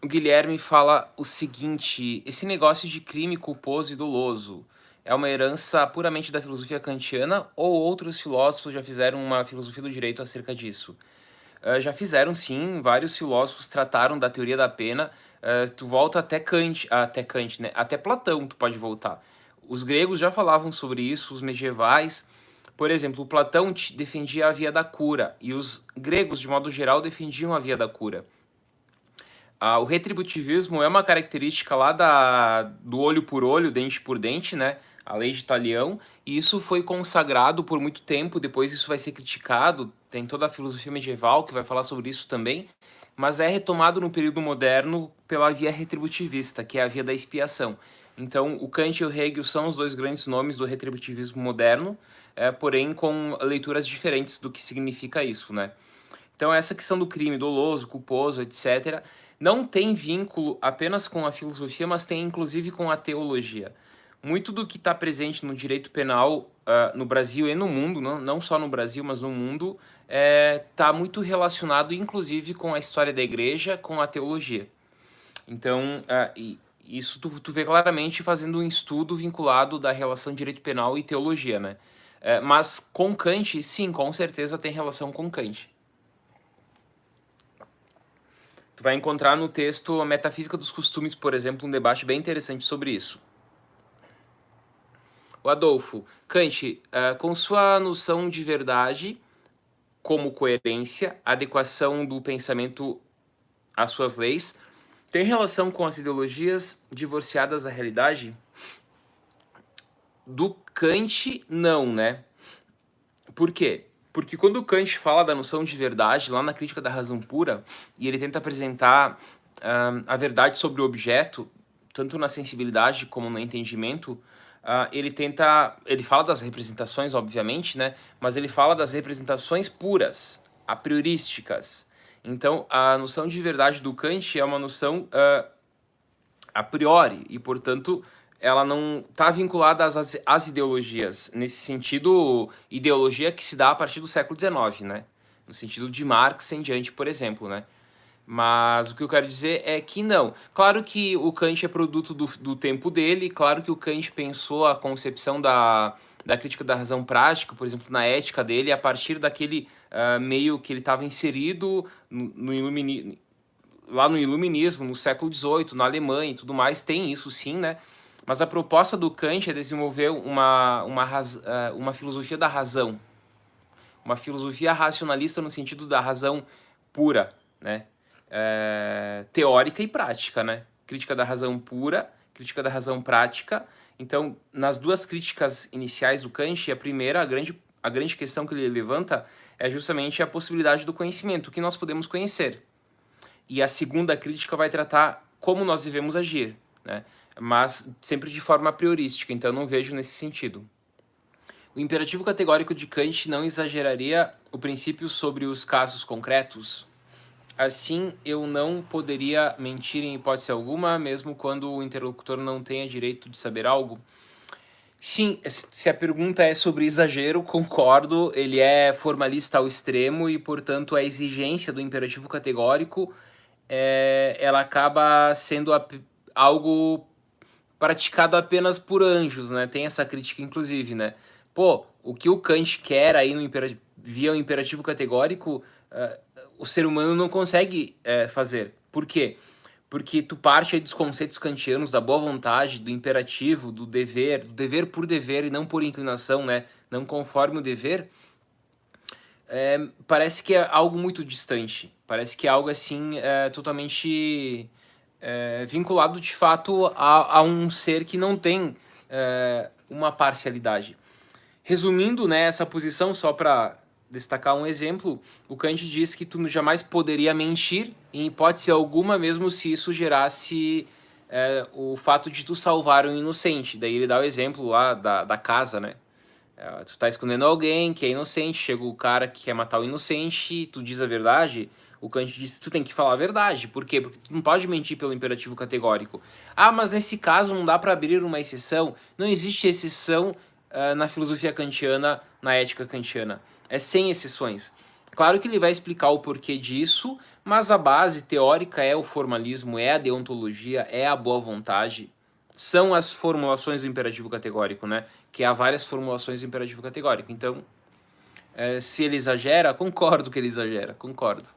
O Guilherme fala o seguinte: esse negócio de crime culposo e doloso é uma herança puramente da filosofia kantiana ou outros filósofos já fizeram uma filosofia do direito acerca disso? Já fizeram sim, vários filósofos trataram da teoria da pena. Tu volta até Kant, né? Até Platão tu pode voltar. Os gregos já falavam sobre isso, os medievais. Por exemplo, o Platão defendia a via da cura e os gregos, de modo geral, defendiam a via da cura. O retributivismo é uma característica lá do olho por olho, dente por dente, né? A lei de Talião, e isso foi consagrado por muito tempo, depois isso vai ser criticado, tem toda a filosofia medieval que vai falar sobre isso também, mas é retomado no período moderno pela via retributivista, que é a via da expiação. Então, o Kant e o Hegel são os dois grandes nomes do retributivismo moderno, porém com leituras diferentes do que significa isso, né? Então, essa questão do crime doloso, culposo, etc., não tem vínculo apenas com a filosofia, mas tem inclusive com a teologia. Muito do que está presente no direito penal no Brasil e no mundo, não só no Brasil, mas no mundo, está muito relacionado, inclusive, com a história da igreja, com a teologia. Então, isso tu vê claramente fazendo um estudo vinculado da relação direito penal e teologia, né? Mas com Kant, sim, com certeza tem relação com Kant. Tu vai encontrar no texto a Metafísica dos Costumes, por exemplo, um debate bem interessante sobre isso. O Adolfo, Kant, com sua noção de verdade como coerência, adequação do pensamento às suas leis, tem relação com as ideologias divorciadas da realidade? Do Kant, não, né? Por quê? Porque quando o Kant fala da noção de verdade, lá na Crítica da Razão Pura, e ele tenta apresentar a verdade sobre o objeto, tanto na sensibilidade como no entendimento, ele fala das representações, obviamente, né? Mas ele fala das representações puras, a priorísticas. Então, a noção de verdade do Kant é uma noção a priori, e, portanto, ela não está vinculada às ideologias, nesse sentido, ideologia que se dá a partir do século XIX, né? No sentido de Marx em diante, por exemplo, né? Mas o que eu quero dizer é que não. Claro que o Kant é produto do tempo dele, claro que o Kant pensou a concepção da crítica da razão prática, por exemplo, na ética dele, a partir daquele meio que ele estava inserido lá no Iluminismo, no século XVIII, na Alemanha e tudo mais, tem isso sim, né? Mas a proposta do Kant é desenvolver uma filosofia da razão, uma filosofia racionalista no sentido da razão pura, né? Teórica e prática, né? Crítica da razão pura, crítica da razão prática. Então, nas duas críticas iniciais do Kant, a primeira, a grande questão que ele levanta é justamente a possibilidade do conhecimento, o que nós podemos conhecer. E a segunda crítica vai tratar como nós devemos agir, né? Mas sempre de forma priorística, então eu não vejo nesse sentido. O imperativo categórico de Kant não exageraria o princípio sobre os casos concretos? Assim, eu não poderia mentir em hipótese alguma, mesmo quando o interlocutor não tenha direito de saber algo? Sim, se a pergunta é sobre exagero, concordo, ele é formalista ao extremo e, portanto, a exigência do imperativo categórico ela acaba sendo algo praticado apenas por anjos, né? Tem essa crítica, inclusive, né? Pô, o que o Kant quer aí via o imperativo categórico, o ser humano não consegue fazer. Por quê? Porque tu parte aí dos conceitos kantianos da boa vontade, do imperativo, do dever por dever e não por inclinação, né? Não conforme o dever. Parece que é algo muito distante. Parece que é algo assim totalmente vinculado de fato a um ser que não tem uma parcialidade. Resumindo, né, essa posição, só para destacar um exemplo, o Kant diz que tu jamais poderia mentir, em hipótese alguma, mesmo se isso gerasse o fato de tu salvar um inocente. Daí ele dá o exemplo lá da casa, né? Tu tá escondendo alguém que é inocente, chega o cara que quer matar o inocente, tu diz a verdade, o Kant diz que tu tem que falar a verdade. Por quê? Porque tu não pode mentir pelo imperativo categórico. Ah, mas nesse caso não dá para abrir uma exceção. Não existe exceção na filosofia kantiana, na ética kantiana. É sem exceções. Claro que ele vai explicar o porquê disso, mas a base teórica é o formalismo, é a deontologia, é a boa vontade, são as formulações do imperativo categórico, né? Que há várias formulações do imperativo categórico. Então, se ele exagera, concordo que ele exagera, concordo.